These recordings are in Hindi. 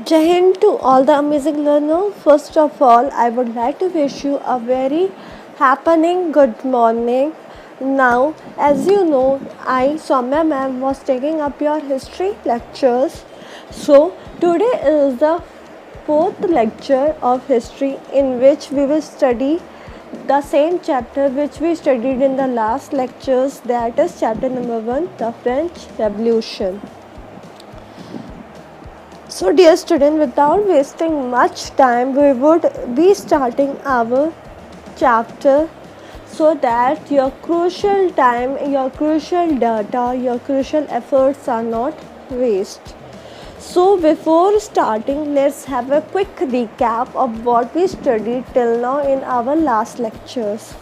Jai Hind to all the amazing learners. First of all, I would like to wish you a very happening good morning. Now, as you know, I, Soumya ma'am, was taking up your history lectures. So, today is the fourth lecture of history in which we will study the same chapter which we studied in the last lectures, that is chapter number 1, the French Revolution. So dear student, without wasting much time, we would be starting our chapter so that your crucial time, your crucial data, your crucial efforts are not wasted. So before starting, let's have a quick recap of what we studied till now in our last lectures.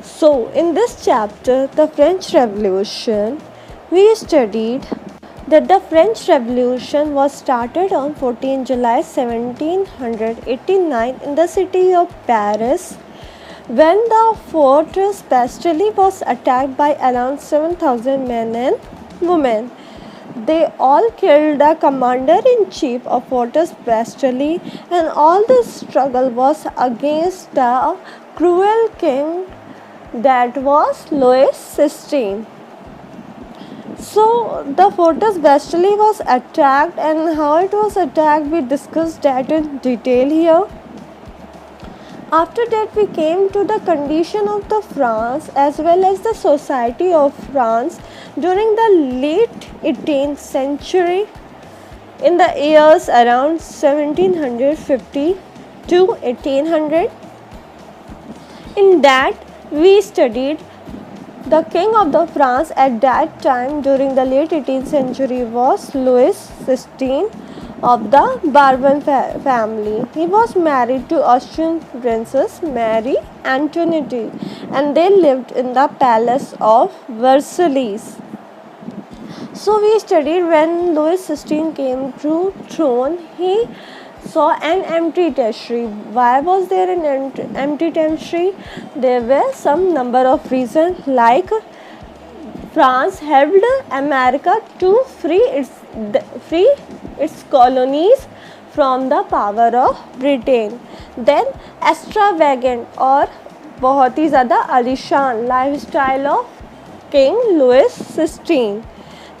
So in this chapter, the French Revolution, we studied that the French Revolution was started on 14 July 1789 in the city of Paris when the fortress Bastille was attacked by around 7,000 men and women. They all killed the commander-in-chief of Fortress Bastille, and all the struggle was against the cruel king that was Louis XVI. So the Fortress Bastille was attacked, and how it was attacked we discussed that in detail here. After that we came to the condition of the France as well as the society of France during the late 18th century in the years around 1750 to 1800. In that we studied the king of the France at that time during the late 18th century was Louis XVI of the Bourbon family. He was married to Austrian princess Marie Antoinette, and they lived in the palace of Versailles. So we studied when Louis XVI came to throne, he saw an empty territory. Why was there an empty territory? There were some number of reasons, like France helped America to free its colonies from the power of Britain. Then extravagant or बहुत ही ज़्यादा आलीशान lifestyle of King Louis XVI.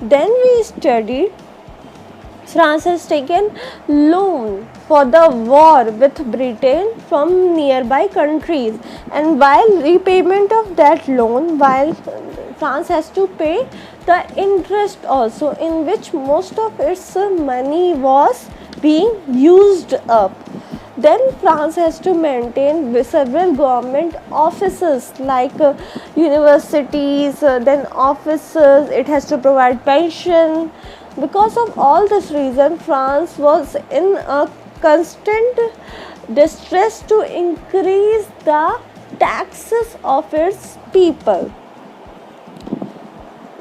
Then we studied France has taken loan for the war with Britain from nearby countries, and while repayment of that loan, while France has to pay the interest also, in which most of its money was being used up. Then France has to maintain several government offices like universities, then offices, it has to provide pension. Because of all this reason, France was in a constant distress to increase the taxes of its people.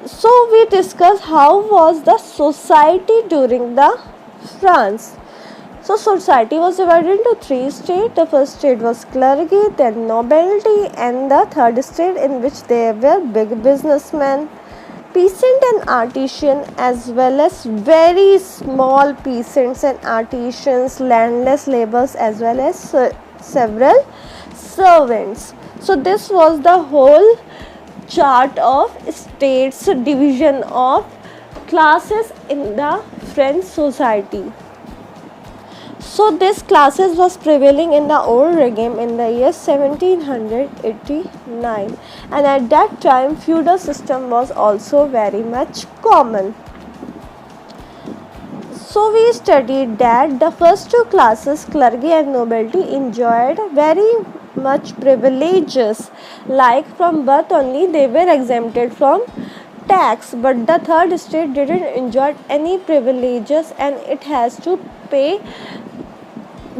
So we discussed how was the society during the France. So society was divided into three states. The first state was clergy, then nobility, and the third state in which there were big businessmen, peasant and artisan, as well as very small peasants and artisans, landless laborers, as well as several servants. So this was the whole chart of states division of classes in the French society. So this classes was prevailing in the old regime in the year 1789, and at that time feudal system was also very much common. So we studied that the first two classes, clergy and nobility, enjoyed very much privileges, like from birth only they were exempted from tax, but the third state didn't enjoy any privileges and it has to pay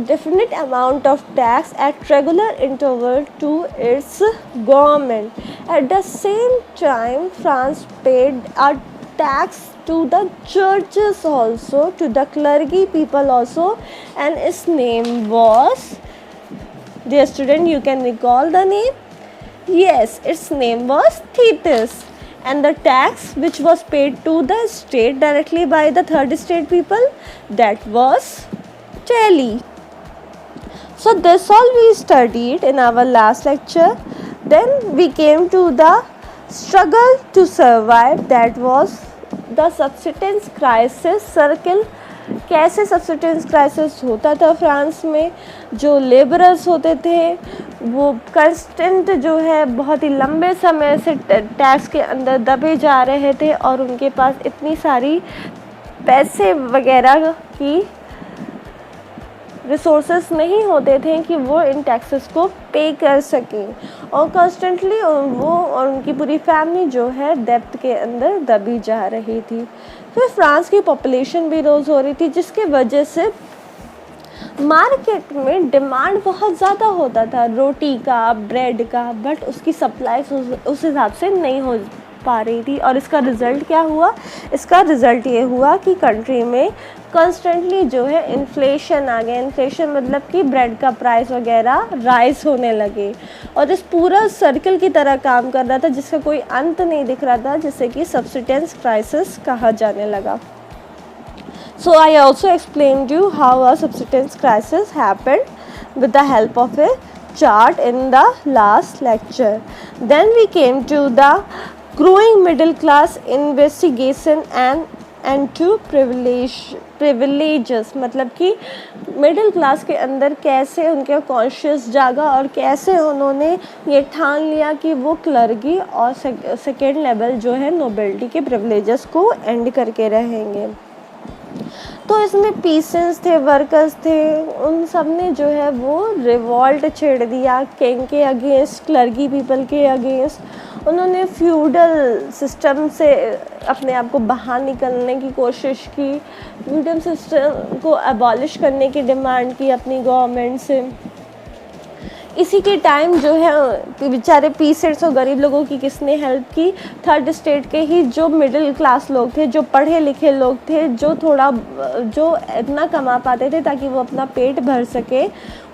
definite amount of tax at regular interval to its government. At the same time, France paid a tax to the churches also, to the clergy people also, and its name was, dear student, you can recall the name? Yes, its name was Thetis. and the tax which was paid to the state directly by the third state people, that was Delhi. So this all we studied in our last lecture. Then we came to the struggle to survive, that was the subsistence crisis circle. कैसे सब्सिस्टेंस क्राइसिस होता था फ्रांस में, जो लेबरर्स होते थे वो कंस्टेंट जो है बहुत ही लंबे समय से टैक्स के अंदर दबे जा रहे थे और उनके पास इतनी सारी पैसे वगैरह की रिसोर्सेस नहीं होते थे कि वो इन टैक्सेस को पे कर सकें, और कॉन्स्टेंटली वो और उनकी पूरी फैमिली जो है डेब्ट के अंदर दबी जा रही थी। फिर फ्रांस की पॉपुलेशन भी रोज़ हो रही थी, जिसके वजह से मार्केट में डिमांड बहुत ज़्यादा होता था रोटी का, ब्रेड का, बट उसकी सप्लाई उस हिसाब से नहीं हो पा रही थी। और इसका रिज़ल्ट क्या हुआ? इसका रिज़ल्ट ये हुआ कि कंट्री में कॉन्स्टेंटली जो है इन्फ्लेशन आ गया। इन्फ्लेशन मतलब कि ब्रेड का प्राइस वगैरह राइज होने लगे, और इस पूरा सर्कल की तरह काम कर रहा था जिसका कोई अंत नहीं दिख रहा था, जिसे कि सब्सिस्टेंस क्राइसिस कहा जाने लगा। So I also explained you how a subsistence crisis happened with the help of a chart in the last lecture. Then we came to the growing middle class investigation and to privileges, मतलब कि मिडिल क्लास के अंदर कैसे उनके कॉन्शियस जागा और कैसे उन्होंने ये ठान लिया कि वो क्लर्की और सेकेंड लेवल जो है नोबिलिटी के प्रिविलेजेस को एंड करके रहेंगे। तो इसमें पीसेंट्स थे, वर्कर्स थे, उन सब ने जो है वो रिवॉल्ट छेड़ दिया किंग के अगेंस्ट, क्लर्की पीपल के अगेंस्ट। उन्होंने फ्यूडल सिस्टम से अपने आप को बाहर निकलने की कोशिश की, फ्यूडल सिस्टम को अबॉलिश करने की डिमांड की अपनी गवर्नमेंट से। इसी के टाइम जो है बेचारे पीसेंट्स और गरीब लोगों की किसने हेल्प की? थर्ड स्टेट के ही जो मिडिल क्लास लोग थे, जो पढ़े लिखे लोग थे, जो इतना कमा पाते थे ताकि वो अपना पेट भर सके,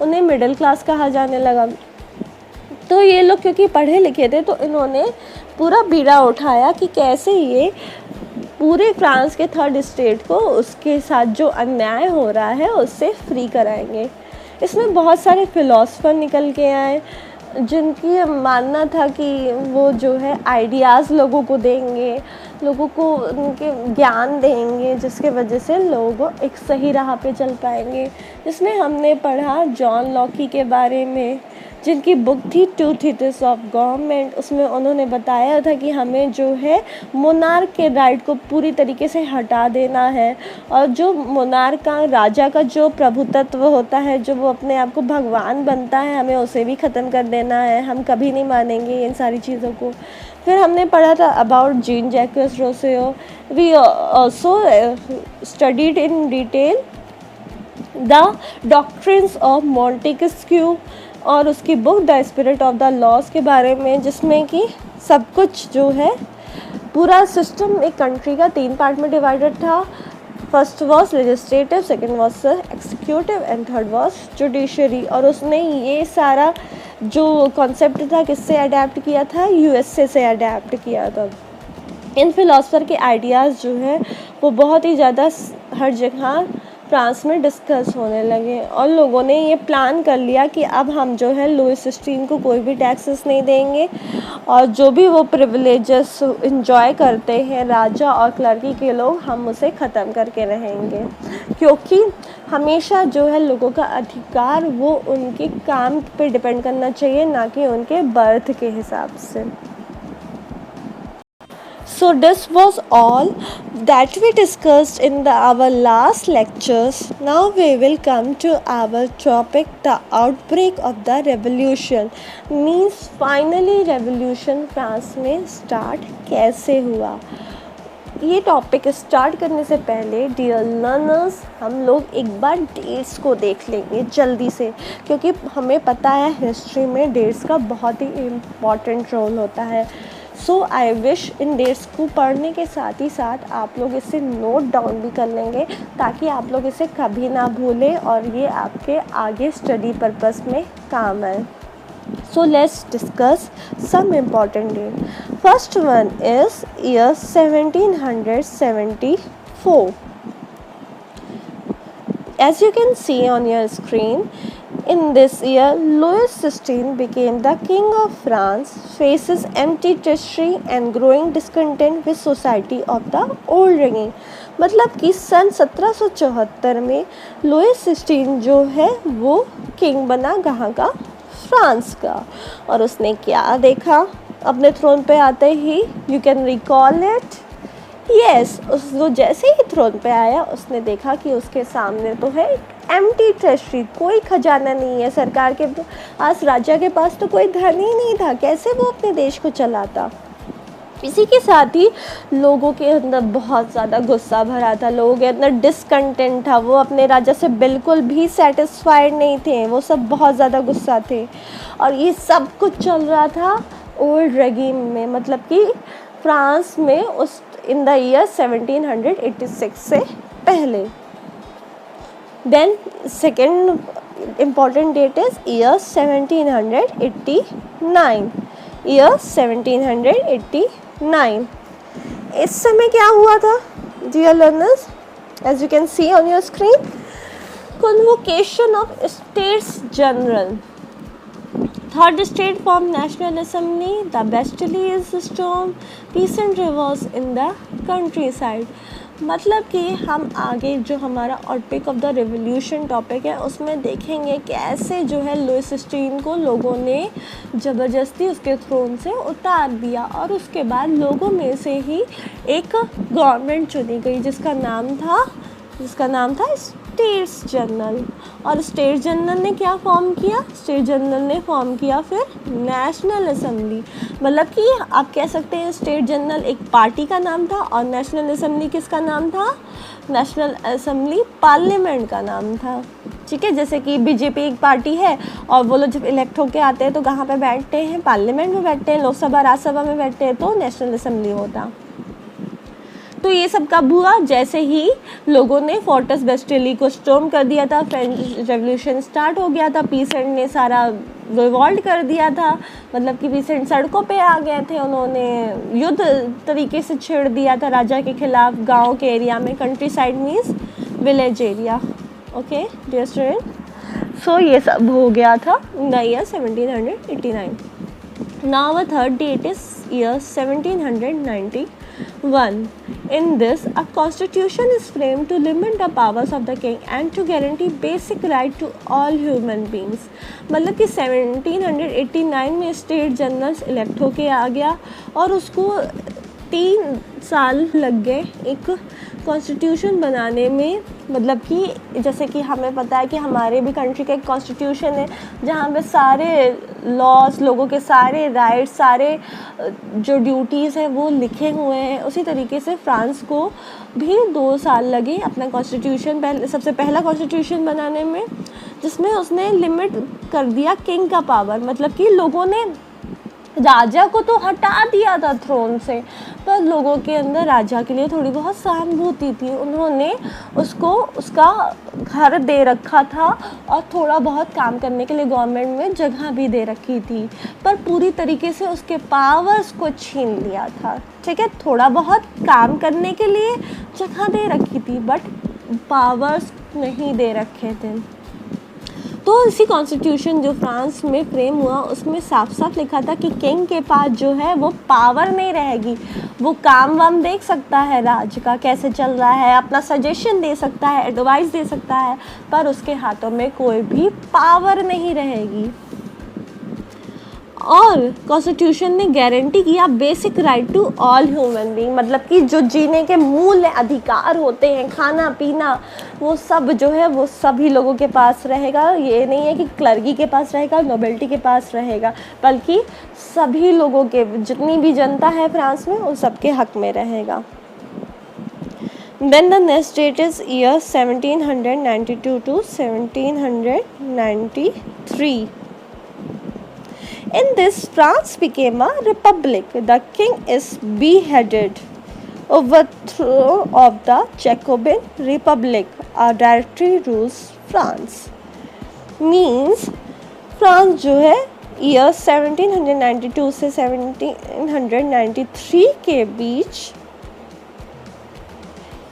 उन्हें मिडिल क्लास कहा जाने लगा। तो ये लोग क्योंकि पढ़े लिखे थे तो इन्होंने पूरा बीड़ा उठाया कि कैसे ये पूरे फ्रांस के थर्ड स्टेट को उसके साथ जो अन्याय हो रहा है उससे फ्री कराएंगे। इसमें बहुत सारे फिलोसफर निकल के आए जिनकी मानना था कि वो जो है आइडियाज़ लोगों को देंगे, लोगों को उनके ज्ञान देंगे, जिसके वजह से लोग एक सही राह पे चल पाएंगे। जिसमें हमने पढ़ा जॉन लॉकी के बारे में, जिनकी बुक थी टू थीसिस ऑफ गवर्नमेंट। उसमें उन्होंने बताया था कि हमें जो है मोनार्क के राइट को पूरी तरीके से हटा देना है, और जो मोनार्क का, राजा का जो प्रभुत्व होता है, जो वो अपने आप को भगवान बनता है, हमें उसे भी ख़त्म कर देना है। हम कभी नहीं मानेंगे इन सारी चीज़ों को। फिर हमने पढ़ा था about Jean Jacques Rousseau. We also studied in detail the doctrines of Montesquieu और उसकी book the Spirit of the Laws के बारे में, जिसमें कि सब कुछ जो है पूरा सिस्टम एक कंट्री का 3 पार्ट में डिवाइडेड था। First was legislative, second was executive and third was judiciary. और उसने ये सारा जो कॉन्सेप्ट था किससे अडेप्ट किया था? यूएसए से अडेप्ट किया था। इन फिलोसफर के आइडियाज़ जो है वो बहुत ही ज़्यादा हर जगह फ्रांस में डिस्कस होने लगे, और लोगों ने ये प्लान कर लिया कि अब हम जो है लुइस 16 को कोई भी टैक्सेस नहीं देंगे, और जो भी वो प्रिविलेजेस इंजॉय करते हैं राजा और क्लर्की के लोग, हम उसे ख़त्म करके रहेंगे। क्योंकि हमेशा जो है लोगों का अधिकार वो उनके काम पे डिपेंड करना चाहिए, ना कि उनके बर्थ के हिसाब से। So this was all that we discussed in our last lectures. Now we will come to our topic, the outbreak of the revolution. Means finally revolution France में start कैसे हुआ? ये टॉपिक स्टार्ट करने से पहले डियर लर्नर्स, हम लोग एक बार डेट्स को देख लेंगे जल्दी से, क्योंकि हमें पता है हिस्ट्री में डेट्स का बहुत ही इम्पॉर्टेंट रोल होता है। सो आई विश इन डेट्स को पढ़ने के साथ ही साथ आप लोग इसे नोट डाउन भी कर लेंगे, ताकि आप लोग इसे कभी ना भूलें और ये आपके आगे स्टडी पर्पस में काम आए। So let's discuss some important date. First one is year 1774. As you can see on your screen, in this year Louis XVI became the king of France, faces empty treasury and growing discontent with society of the old regime. मतलब कि सन 1774 में लुइस 16 जो है वो किंग बना कहाँ का, फ्रांस का। और उसने क्या देखा अपने थ्रोन पे आते ही, you can recall it. Yes, वो जैसे ही थ्रोन पे आया उसने देखा कि उसके सामने तो है एम्प्टी ट्रेजरी, कोई खजाना नहीं है, सरकार के पास, राजा के पास तो कोई धन ही नहीं था, कैसे वो अपने देश को चलाता। इसी के साथ ही लोगों के अंदर बहुत ज़्यादा गुस्सा भरा था, लोगों के अंदर डिसकंटेंट था, वो अपने राजा से बिल्कुल भी सेटिस्फाइड नहीं थे, वो सब बहुत ज़्यादा गुस्सा थे। और ये सब कुछ चल रहा था ओल्ड रेगिम में, मतलब कि फ्रांस में उस इन द ईयर 1786 से पहले। Then second important date is year 1789। Year 1789, इस समय क्या हुआ था dear learners, as you can see on your screen, convocation of States General, third state form National Assembly, the Bastille storm, peasant revolts in the countryside. मतलब कि हम आगे जो हमारा topic of the revolution topic है उसमें देखेंगे कैसे जो है लुइस 16 को लोगों ने ज़बरदस्ती उसके थ्रोन से उतार दिया, और उसके बाद लोगों में से ही एक गवर्नमेंट चुनी गई जिसका नाम था स्टेट्स जनरल। और स्टेट जनरल ने क्या फॉर्म किया, स्टेट जनरल ने फॉर्म किया फिर नेशनल असेंबली। मतलब कि आप कह सकते हैं स्टेट जनरल एक पार्टी का नाम था और नेशनल असेंबली किसका नाम था, नेशनल असेंबली पार्लियामेंट का नाम था। ठीक है, जैसे कि बीजेपी एक पार्टी है और वो लोग जब इलेक्ट होके आते हैं तो कहाँ पे बैठते हैं, पार्लियामेंट में बैठते हैं, लोकसभा राज्यसभा में बैठते हैं, तो नेशनल असेंबली होता। तो ये सब कब हुआ, जैसे ही लोगों ने फोर्ट्रेस बेस्टिली को स्टॉर्म कर दिया था, फ्रेंच रेवोल्यूशन स्टार्ट हो गया था, पीसेंट ने सारा रिवॉल्ट कर दिया था, मतलब कि पीसेंट सड़कों पे आ गए थे, उन्होंने युद्ध तरीके से छेड़ दिया था राजा के खिलाफ गांव के एरिया में, countryside means village area. Okay dear student, so ये सब हो गया था in the year 1789। Now a third date is year 1791. In this, a constitution is framed to limit the powers of the king and to guarantee basic right to all human beings. मतलब कि 1789 में स्टेट जनरल्स इलेक्ट होके आ गया और उसको 3 साल लग गए एक कॉन्स्टिट्यूशन बनाने में। मतलब कि जैसे कि हमें पता है कि हमारे भी कंट्री का एक कॉन्स्टिट्यूशन है जहाँ पे सारे लॉज, लोगों के सारे राइट्स, सारे जो ड्यूटीज़ हैं वो लिखे हुए हैं। उसी तरीके से फ्रांस को भी 2 साल लगे अपना कॉन्स्टिट्यूशन सबसे पहला कॉन्स्टिट्यूशन बनाने में, जिसमें उसने लिमिट कर दिया किंग का पावर। मतलब कि लोगों ने राजा को तो हटा दिया था थ्रोन से, पर लोगों के अंदर राजा के लिए थोड़ी बहुत सहानुभूति थी, उन्होंने उसको उसका घर दे रखा था और थोड़ा बहुत काम करने के लिए गवर्नमेंट में जगह भी दे रखी थी, पर पूरी तरीके से उसके पावर्स को छीन लिया था। ठीक है, थोड़ा बहुत काम करने के लिए जगह दे रखी थी बट पावर्स नहीं दे रखे थे। तो इसी कॉन्स्टिट्यूशन जो फ्रांस में फ्रेम हुआ उसमें साफ साफ लिखा था कि किंग के पास जो है वो पावर नहीं रहेगी, वो काम वाम देख सकता है, राज्य का कैसे चल रहा है, अपना सजेशन दे सकता है, एडवाइस दे सकता है, पर उसके हाथों में कोई भी पावर नहीं रहेगी। और कॉन्स्टिट्यूशन ने गारंटी किया basic right to all human being, मतलब कि जो जीने के मूल अधिकार होते हैं, खाना पीना, वो सब जो है वो सभी लोगों के पास रहेगा। ये नहीं है कि क्लर्की के पास रहेगा, नोबिलिटी के पास रहेगा, बल्कि सभी लोगों के, जितनी भी जनता है फ्रांस में, उन सबके हक में रहेगा। Then the next date is year 1792 to 1793. In this, France became a republic. The king is beheaded. Overthrow of the Jacobin Republic. A directory rules France. Means France जो है ईयर 1792 से 1793 के बीच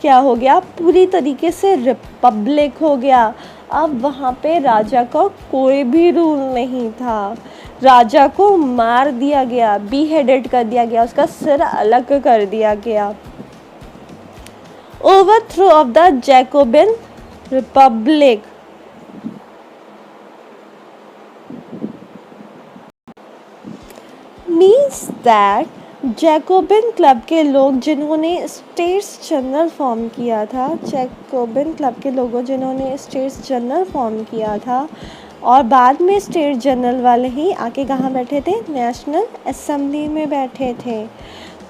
क्या हो गया, पूरी तरीके से रिपब्लिक हो गया। अब वहाँ पे राजा का कोई भी रूल नहीं था, राजा को मार दिया गया, बीहेडेड कर दिया गया, उसका सिर अलग कर दिया गया। Overthrow of the Jacobian Republic, means that Jacobin club के लोग जिन्होंने स्टेट्स जनरल फॉर्म किया था, जैकोबिन क्लब के लोगों जिन्होंने स्टेट्स जनरल फॉर्म किया था और बाद में स्टेट जनरल वाले ही आके कहाँ बैठे थे, नेशनल असेंबली में बैठे थे,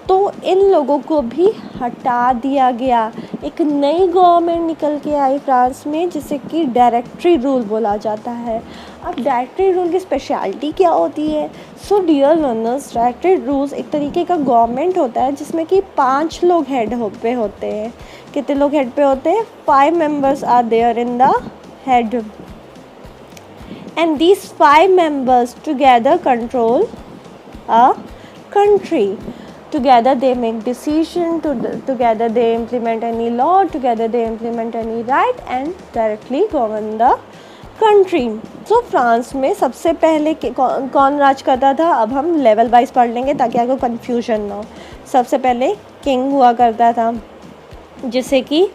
तो इन लोगों को भी हटा दिया गया। एक नई गवर्नमेंट निकल के आई फ्रांस में जिसे कि डायरेक्टरी रूल बोला जाता है। अब डायरेक्टरी रूल की स्पेशलिटी क्या होती है? So dear learners, directory rules एक तरीके का गवर्नमेंट होता है जिसमें कि 5 लोग हेड पे होते हैं। कितने लोग हेड पे होते हैं? 5 members are there in the head, and these 5 members together control a country. Together they make decision, together they implement any law, together they implement any right and directly govern the country. So France में सबसे पहले कौन राज करता था? अब हम लेवल वाइज पढ़ लेंगे ताकि आपको कन्फ्यूजन ना हो। सबसे पहले किंग हुआ करता था, जिसे कि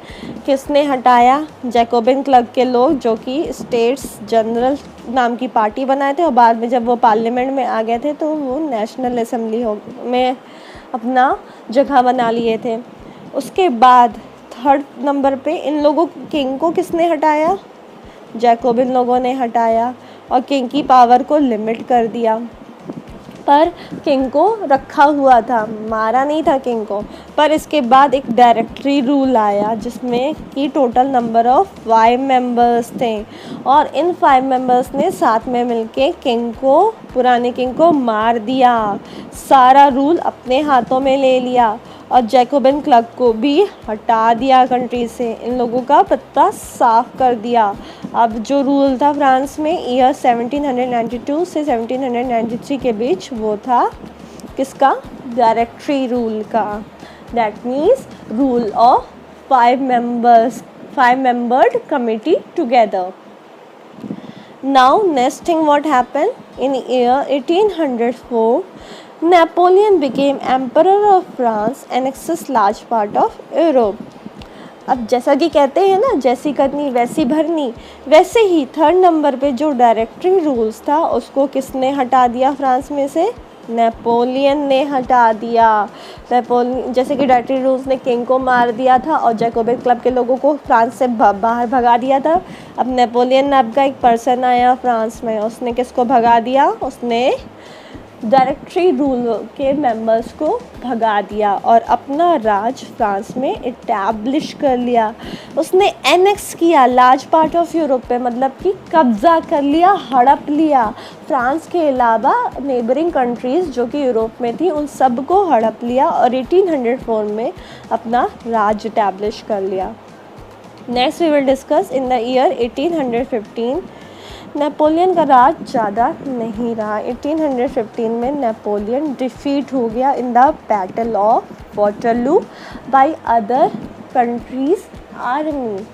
किसने हटाया? जैकोबिन क्लब के लोग, जो कि स्टेट्स जनरल नाम की पार्टी बनाए थे और बाद में जब वो पार्लियामेंट में आ गए थे तो वो नेशनल असेंबली में अपना जगह बना लिए थे। उसके बाद 3rd नंबर पे इन लोगों किंग को किसने हटाया? जैकोबिन लोगों ने हटाया और किंग की पावर को लिमिट कर दिया। पर किंग को रखा हुआ था, मारा नहीं था किंग को। पर इसके बाद एक डायरेक्टरी रूल आया जिसमें कि टोटल नंबर ऑफ 5 मेंबर्स थे और इन 5 मेंबर्स ने साथ में मिलके किंग को, पुराने किंग को मार दिया, सारा रूल अपने हाथों में ले लिया और जैकोबिन क्लब को भी हटा दिया कंट्री से, इन लोगों का पत्ता साफ कर दिया। अब जो रूल था फ्रांस में ईयर 1792 से 1793 के बीच वो था किसका? डायरेक्टरी रूल का। That means rule of 5 membered committee together. Now next thing what happened in year 1804, Napoleon became emperor of France and annexed large part of Europe. अब जैसा कि कहते हैं ना, जैसी करनी वैसी भरनी, वैसे ही 3rd नंबर पे जो डायरेक्टरी रूल्स था उसको किसने हटा दिया फ्रांस में से? नेपोलियन ने हटा दिया। नेपोलियन, जैसे कि डायरेक्टरी रूल्स ने किंग को मार दिया था और जैकोबिन क्लब के लोगों को फ्रांस से बाहर भगा दिया था। अब नेपोलियन नाम का एक पर्सन आया फ्रांस में, उसने किसको भगा दिया? उसने डायरेक्टरी रूल के मेंबर्स को भगा दिया और अपना राज फ्रांस में इस्टेब्लिश कर लिया। उसने एनेक्स किया लार्ज पार्ट ऑफ यूरोप पे, मतलब कि कब्ज़ा कर लिया, हड़प लिया। फ्रांस के अलावा नेबरिंग कंट्रीज़ जो कि यूरोप में थी उन सब को हड़प लिया और 1804 में अपना राज इस्टेब्लिश कर लिया। Next we will discuss in the year 1815। Napoleon का राज ज़्यादा नहीं रहा। 1815 में नेपोलियन डिफीट हो गया in the battle of Waterloo by other countries army.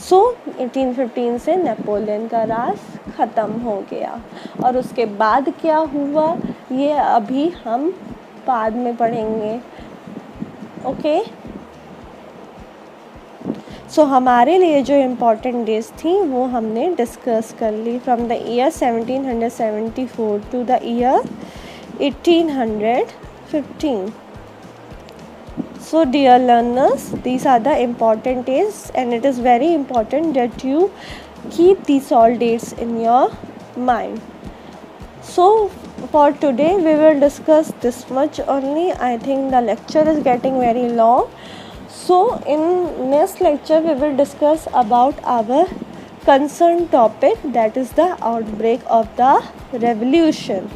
So 1815 से नेपोलियन का राज ख़त्म हो गया और उसके बाद क्या हुआ ये अभी हम बाद में पढ़ेंगे। ओके, सो हमारे लिए जो इम्पॉर्टेंट डेज थी वो हमने डिस्कस कर ली from the year 1774 to the year 1815. So dear learners, these are the important days and it is very important that you keep these all dates in your mind. So for today we will discuss this much only. I think the lecture is getting very long. So in next lecture we will discuss about our concerned topic, that is the outbreak of the revolution.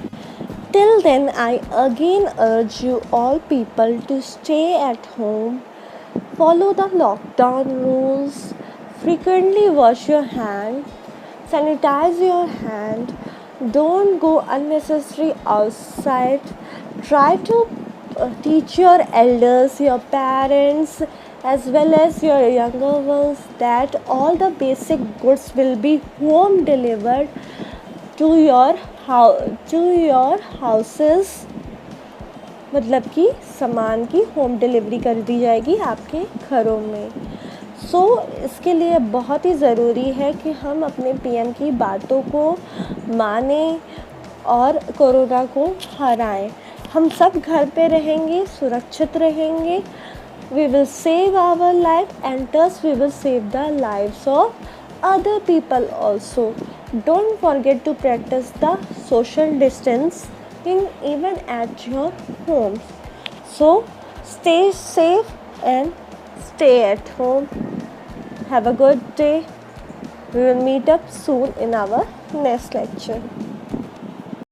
Till then I again urge you all people to stay at home, follow the lockdown rules, frequently wash your hand, sanitize your hand, Don't go unnecessary outside. Try to teach your elders, your parents, as well as your younger ones that all the basic goods will be home delivered to your houses. मतलब कि सामान की होम डिलीवरी कर दी जाएगी आपके घरों में. इसके लिए बहुत ही ज़रूरी है कि हम अपने पीएम की बातों को माने और कोरोना को हराएं. हम सब घर पे रहेंगे, सुरक्षित रहेंगे. We will save our life and thus we will save the lives of other people also. Don't forget to practice the social distancing even at your homes. So stay safe and stay at home. Have a good day. We will meet up soon in our next lecture.